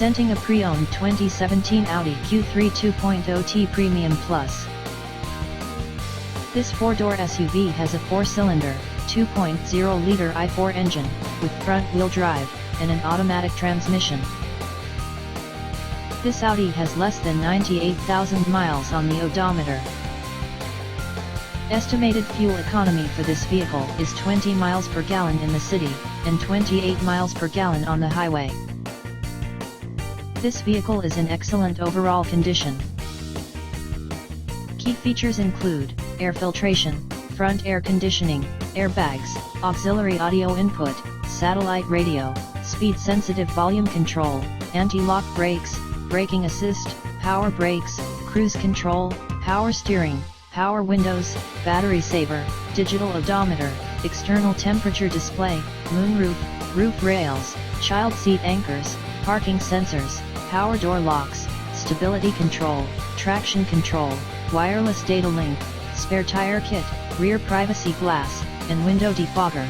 Presenting a pre-owned 2017 Audi Q3 2.0T Premium Plus. This four-door SUV has a four-cylinder, 2.0-liter i4 engine, with front-wheel drive, and an automatic transmission. This Audi has less than 98,000 miles on the odometer. Estimated fuel economy for this vehicle is 20 miles per gallon in the city, and 28 miles per gallon on the highway. This vehicle is in excellent overall condition. Key features include air filtration, front air conditioning, airbags, auxiliary audio input, satellite radio, speed-sensitive volume control, anti-lock brakes, braking assist, power brakes, cruise control, power steering, power windows, battery saver, digital odometer, external temperature display, moonroof, roof rails, child seat anchors, parking sensors, power door locks, stability control, traction control, wireless data link, spare tire kit, rear privacy glass, and window defogger.